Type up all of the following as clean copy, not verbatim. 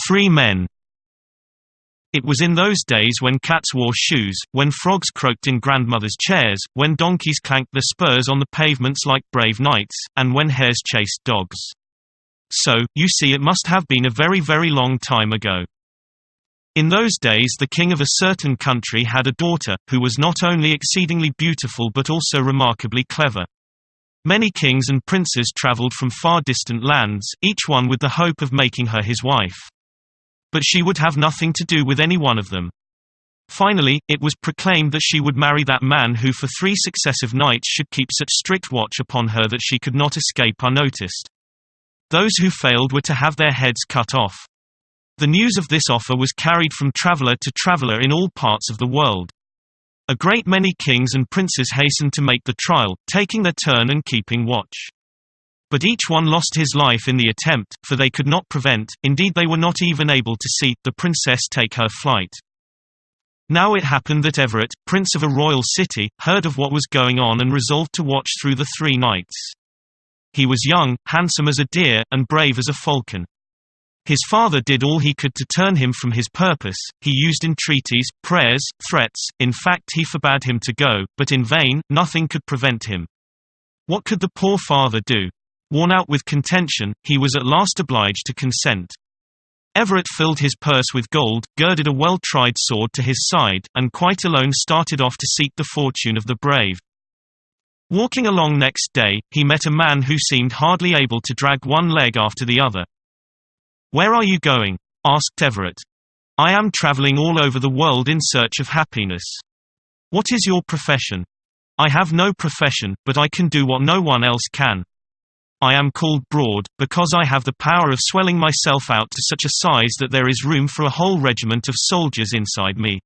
Three men. It was in those days when cats wore shoes, when frogs croaked in grandmothers' chairs, when donkeys clanked their spurs on the pavements like brave knights, and when hares chased dogs. So, you see, it must have been a very, very long time ago. In those days the king of a certain country had a daughter, who was not only exceedingly beautiful but also remarkably clever. Many kings and princes traveled from far distant lands, each one with the hope of making her his wife. But she would have nothing to do with any one of them. Finally, it was proclaimed that she would marry that man who for 3 successive nights should keep such strict watch upon her that she could not escape unnoticed. Those who failed were to have their heads cut off. The news of this offer was carried from traveler to traveler in all parts of the world. A great many kings and princes hastened to make the trial, taking their turn and keeping watch. But each one lost his life in the attempt, for they could not prevent, indeed they were not even able to see, the princess take her flight. Now it happened that Everett, prince of a royal city, heard of what was going on and resolved to watch through the 3 nights. He was young, handsome as a deer, and brave as a falcon. His father did all he could to turn him from his purpose. He used entreaties, prayers, threats, in fact he forbade him to go, but in vain, nothing could prevent him. What could the poor father do? Worn out with contention, he was at last obliged to consent. Everett filled his purse with gold, girded a well-tried sword to his side, and quite alone started off to seek the fortune of the brave. Walking along next day, he met a man who seemed hardly able to drag one leg after the other. "Where are you going?" asked Everett. "I am traveling all over the world in search of happiness." "What is your profession?" "I have no profession, but I can do what no one else can. I am called Broad, because I have the power of swelling myself out to such a size that there is room for a whole regiment of soldiers inside me."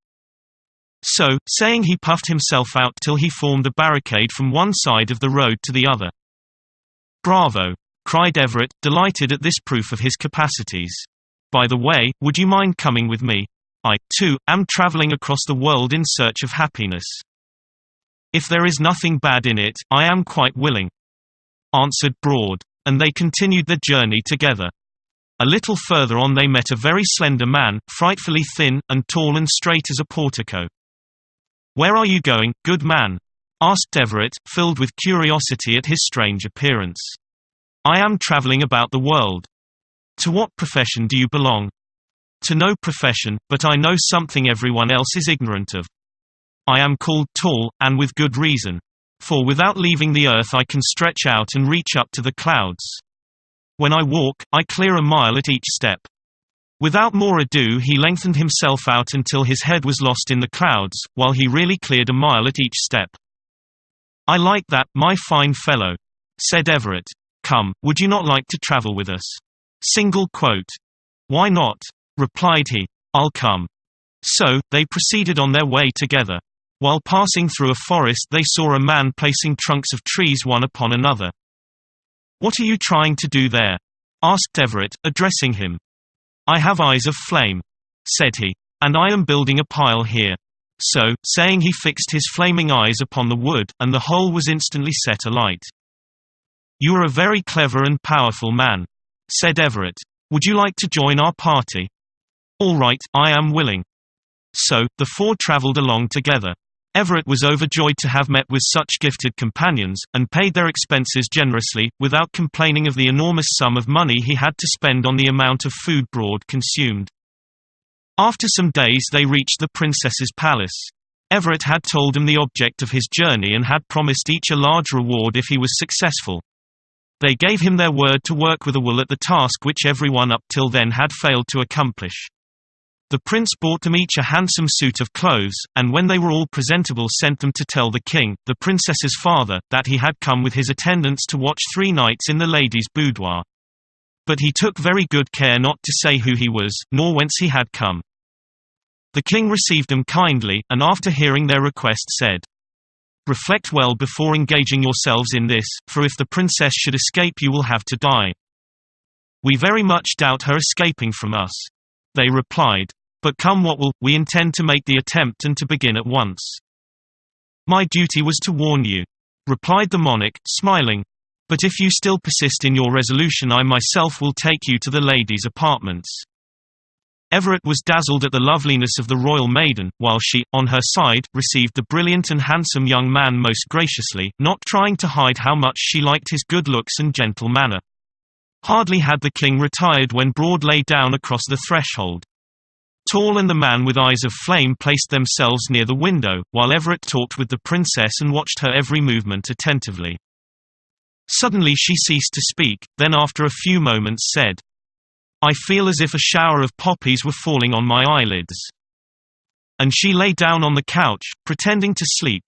So, saying, he puffed himself out till he formed a barricade from one side of the road to the other. "Bravo!" cried Everett, delighted at this proof of his capacities. "By the way, would you mind coming with me? I, too, am traveling across the world in search of happiness." "If there is nothing bad in it, I am quite willing," answered Broad. And they continued their journey together. A little further on they met a very slender man, frightfully thin, and tall and straight as a portico. "Where are you going, good man?" asked Everett, filled with curiosity at his strange appearance. "I am traveling about the world." "To what profession do you belong?" "To no profession, but I know something everyone else is ignorant of. I am called Tall, and with good reason. For without leaving the earth I can stretch out and reach up to the clouds. When I walk, I clear a mile at each step." Without more ado he lengthened himself out until his head was lost in the clouds, while he really cleared a mile at each step. "I like that, my fine fellow," said Everett. "Come, would you not like to travel with us?" "Why not?" replied he. "I'll come." So, they proceeded on their way together. While passing through a forest they saw a man placing trunks of trees one upon another. "What are you trying to do there?" asked Everett, addressing him. "I have eyes of flame," said he, "and I am building a pile here." So, saying, he fixed his flaming eyes upon the wood, and the whole was instantly set alight. "You are a very clever and powerful man," said Everett. "Would you like to join our party?" "All right, I am willing." So, the 4 traveled along together. Everett was overjoyed to have met with such gifted companions, and paid their expenses generously, without complaining of the enormous sum of money he had to spend on the amount of food Broad consumed. After some days they reached the princess's palace. Everett had told him the object of his journey and had promised each a large reward if he was successful. They gave him their word to work with a will at the task which everyone up till then had failed to accomplish. The prince bought them each a handsome suit of clothes, and when they were all presentable sent them to tell the king, the princess's father, that he had come with his attendants to watch 3 nights in the lady's boudoir. But he took very good care not to say who he was, nor whence he had come. The king received them kindly, and after hearing their request said, "Reflect well before engaging yourselves in this, for if the princess should escape you will have to die." "We very much doubt her escaping from us," they replied. "But come what will, we intend to make the attempt and to begin at once." "My duty was to warn you," replied the monarch, smiling. "But if you still persist in your resolution I myself will take you to the lady's apartments." Everett was dazzled at the loveliness of the royal maiden, while she, on her side, received the brilliant and handsome young man most graciously, not trying to hide how much she liked his good looks and gentle manner. Hardly had the king retired when Broad lay down across the threshold. Tall and the man with eyes of flame placed themselves near the window, while Everett talked with the princess and watched her every movement attentively. Suddenly she ceased to speak, then after a few moments said, "I feel as if a shower of poppies were falling on my eyelids." And she lay down on the couch, pretending to sleep.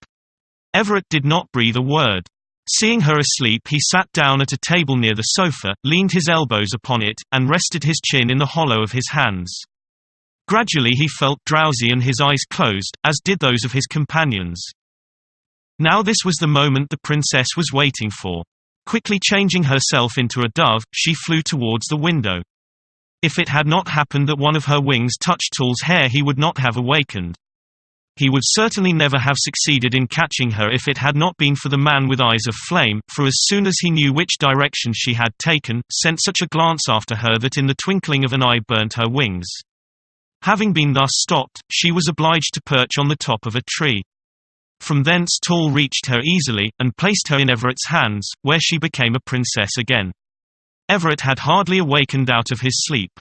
Everett did not breathe a word. Seeing her asleep, he sat down at a table near the sofa, leaned his elbows upon it, and rested his chin in the hollow of his hands. Gradually he felt drowsy and his eyes closed, as did those of his companions. Now this was the moment the princess was waiting for. Quickly changing herself into a dove, she flew towards the window. If it had not happened that one of her wings touched Tool's hair, he would not have awakened. He would certainly never have succeeded in catching her if it had not been for the man with eyes of flame, for as soon as he knew which direction she had taken, sent such a glance after her that in the twinkling of an eye burnt her wings. Having been thus stopped, she was obliged to perch on the top of a tree. From thence Tool reached her easily, and placed her in Everett's hands, where she became a princess again. Everett had hardly awakened out of his sleep.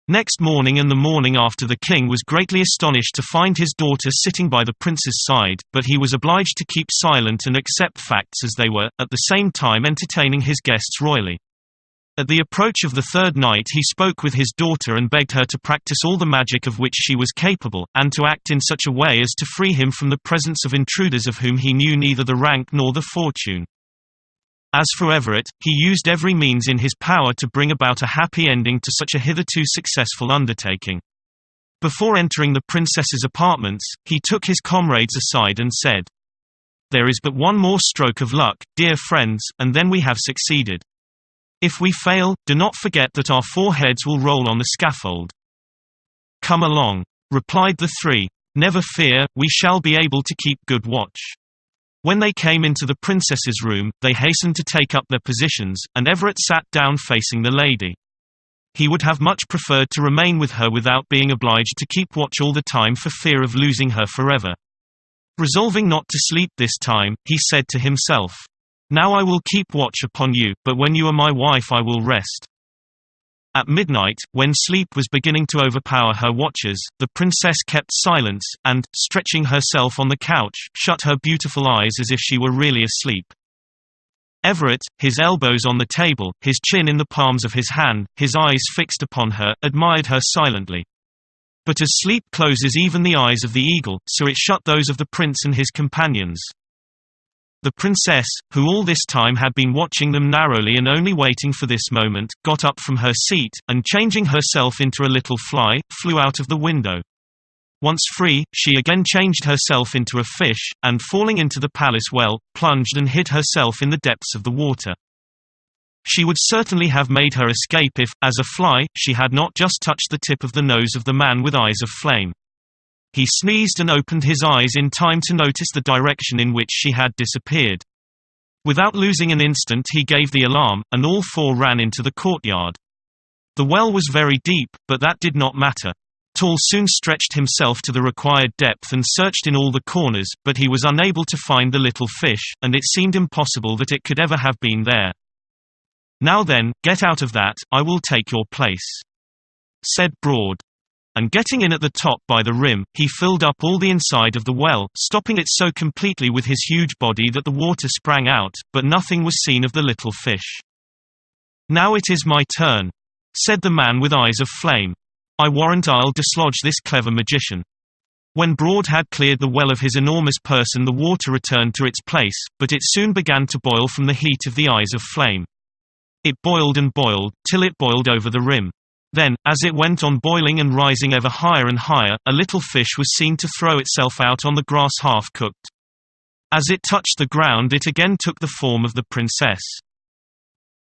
Next morning and the morning after, the king was greatly astonished to find his daughter sitting by the prince's side, but he was obliged to keep silent and accept facts as they were, at the same time entertaining his guests royally. At the approach of the third night he spoke with his daughter and begged her to practice all the magic of which she was capable, and to act in such a way as to free him from the presence of intruders of whom he knew neither the rank nor the fortune. As for Everett, he used every means in his power to bring about a happy ending to such a hitherto successful undertaking. Before entering the princess's apartments, he took his comrades aside and said, "There is but one more stroke of luck, dear friends, and then we have succeeded. If we fail, do not forget that our 4 heads will roll on the scaffold." "Come along," replied the 3. "Never fear, we shall be able to keep good watch." When they came into the princess's room, they hastened to take up their positions, and Everett sat down facing the lady. He would have much preferred to remain with her without being obliged to keep watch all the time for fear of losing her forever. Resolving not to sleep this time, he said to himself, "Now I will keep watch upon you, but when you are my wife I will rest." At midnight, when sleep was beginning to overpower her watchers, the princess kept silence, and, stretching herself on the couch, shut her beautiful eyes as if she were really asleep. Everett, his elbows on the table, his chin in the palms of his hand, his eyes fixed upon her, admired her silently. But as sleep closes even the eyes of the eagle, so it shut those of the prince and his companions. The princess, who all this time had been watching them narrowly and only waiting for this moment, got up from her seat, and changing herself into a little fly, flew out of the window. Once free, she again changed herself into a fish, and falling into the palace well, plunged and hid herself in the depths of the water. She would certainly have made her escape if, as a fly, she had not just touched the tip of the nose of the man with eyes of flame. He sneezed and opened his eyes in time to notice the direction in which she had disappeared. Without losing an instant he gave the alarm, and all 4 ran into the courtyard. The well was very deep, but that did not matter. Tool soon stretched himself to the required depth and searched in all the corners, but he was unable to find the little fish, and it seemed impossible that it could ever have been there. "Now then, get out of that, I will take your place," said Broad. And getting in at the top by the rim, he filled up all the inside of the well, stopping it so completely with his huge body that the water sprang out, but nothing was seen of the little fish. "Now it is my turn," said the man with eyes of flame. "I warrant I'll dislodge this clever magician." When Broad had cleared the well of his enormous person, the water returned to its place, but it soon began to boil from the heat of the eyes of flame. It boiled and boiled, till it boiled over the rim. Then, as it went on boiling and rising ever higher and higher, a little fish was seen to throw itself out on the grass half-cooked. As it touched the ground it again took the form of the princess.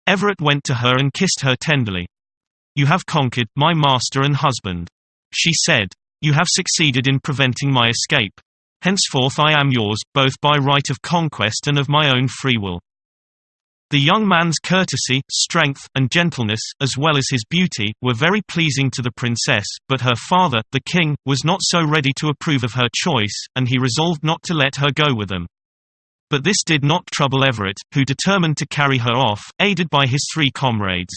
Everett went to her and kissed her tenderly. "You have conquered, my master and husband," she said. "You have succeeded in preventing my escape. Henceforth I am yours, both by right of conquest and of my own free will." The young man's courtesy, strength, and gentleness, as well as his beauty, were very pleasing to the princess, but her father, the king, was not so ready to approve of her choice, and he resolved not to let her go with them. But this did not trouble Everett, who determined to carry her off, aided by his 3 comrades.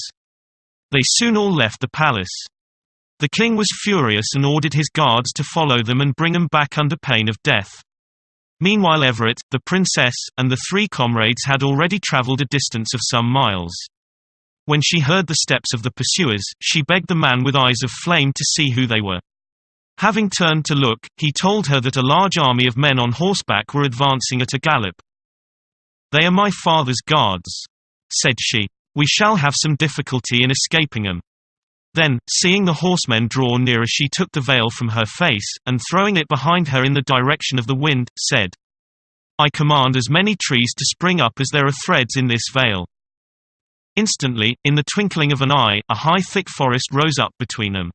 They soon all left the palace. The king was furious and ordered his guards to follow them and bring them back under pain of death. Meanwhile Everett, the princess, and the 3 comrades had already travelled a distance of some miles. When she heard the steps of the pursuers, she begged the man with eyes of flame to see who they were. Having turned to look, he told her that a large army of men on horseback were advancing at a gallop. "They are my father's guards," said she. "We shall have some difficulty in escaping them." Then, seeing the horsemen draw nearer, she took the veil from her face, and throwing it behind her in the direction of the wind, said, "I command as many trees to spring up as there are threads in this veil." Instantly, in the twinkling of an eye, a high thick forest rose up between them.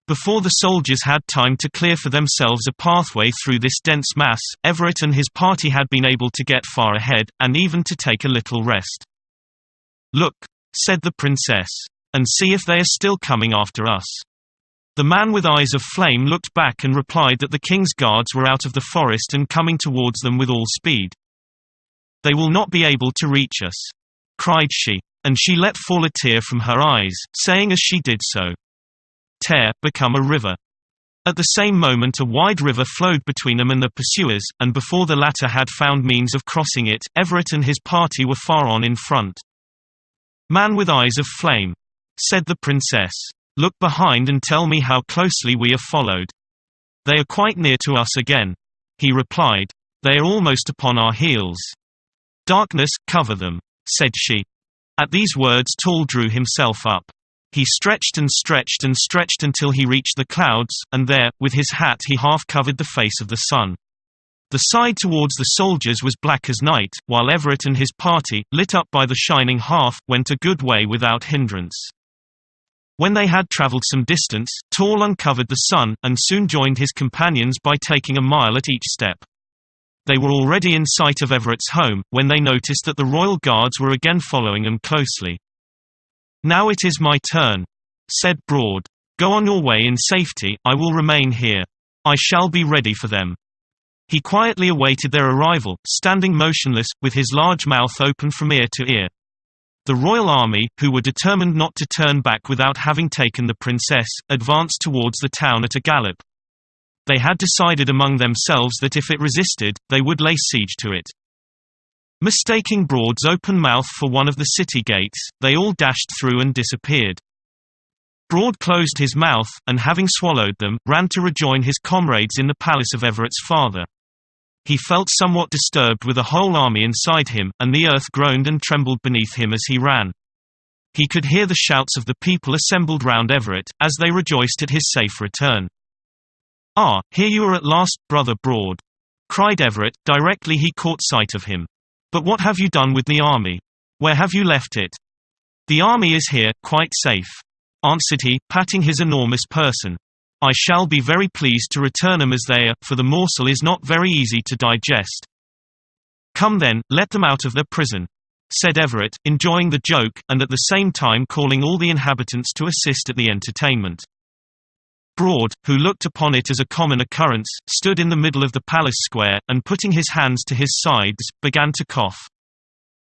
Before the soldiers had time to clear for themselves a pathway through this dense mass, Everett and his party had been able to get far ahead, and even to take a little rest. "Look," said the princess, "and see if they are still coming after us." The man with eyes of flame looked back and replied that the king's guards were out of the forest and coming towards them with all speed. "They will not be able to reach us," cried she, and she let fall a tear from her eyes, saying as she did so, "Tear, become a river." At the same moment a wide river flowed between them and the pursuers, and before the latter had found means of crossing it, Everett and his party were far on in front. "Man with eyes of flame," said the princess, "look behind and tell me how closely we are followed." "They are quite near to us again," he replied. "They are almost upon our heels." "Darkness, cover them," said she. At these words Tall drew himself up. He stretched and stretched and stretched until he reached the clouds, and there, with his hat he half covered the face of the sun. The side towards the soldiers was black as night, while Everett and his party, lit up by the shining hearth, went a good way without hindrance. When they had travelled some distance, Tall uncovered the sun, and soon joined his companions by taking a mile at each step. They were already in sight of Everett's home, when they noticed that the royal guards were again following them closely. "Now it is my turn," said Broad. "Go on your way in safety, I will remain here. I shall be ready for them." He quietly awaited their arrival, standing motionless, with his large mouth open from ear to ear. The royal army, who were determined not to turn back without having taken the princess, advanced towards the town at a gallop. They had decided among themselves that if it resisted, they would lay siege to it. Mistaking Broad's open mouth for one of the city gates, they all dashed through and disappeared. Broad closed his mouth, and having swallowed them, ran to rejoin his comrades in the palace of Everett's father. He felt somewhat disturbed with a whole army inside him, and the earth groaned and trembled beneath him as he ran. He could hear the shouts of the people assembled round Everett, as they rejoiced at his safe return. "Ah, here you are at last, brother Broad," cried Everett, directly he caught sight of him. "But what have you done with the army? Where have you left it?" "The army is here, quite safe," answered he, patting his enormous person. "I shall be very pleased to return them as they are, for the morsel is not very easy to digest." "Come then, let them out of their prison," said Everett, enjoying the joke, and at the same time calling all the inhabitants to assist at the entertainment. Broad, who looked upon it as a common occurrence, stood in the middle of the palace square, and putting his hands to his sides, began to cough.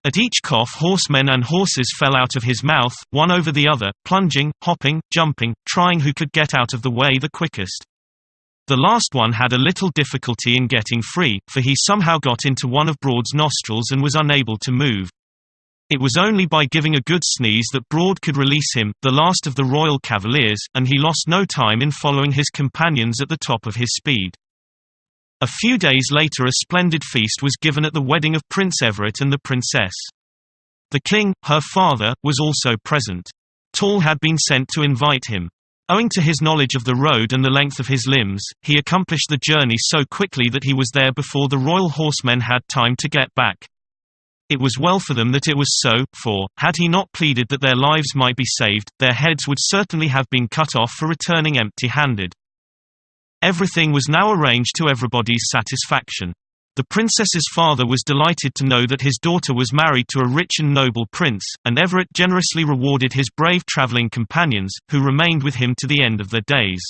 At each cough horsemen and horses fell out of his mouth, one over the other, plunging, hopping, jumping, trying who could get out of the way the quickest. The last one had a little difficulty in getting free, for he somehow got into one of Broad's nostrils and was unable to move. It was only by giving a good sneeze that Broad could release him, the last of the royal cavaliers, and he lost no time in following his companions at the top of his speed. A few days later a splendid feast was given at the wedding of Prince Everett and the princess. The king, her father, was also present. Tall had been sent to invite him. Owing to his knowledge of the road and the length of his limbs, he accomplished the journey so quickly that he was there before the royal horsemen had time to get back. It was well for them that it was so, for, had he not pleaded that their lives might be saved, their heads would certainly have been cut off for returning empty-handed. Everything was now arranged to everybody's satisfaction. The princess's father was delighted to know that his daughter was married to a rich and noble prince, and Everett generously rewarded his brave traveling companions, who remained with him to the end of their days.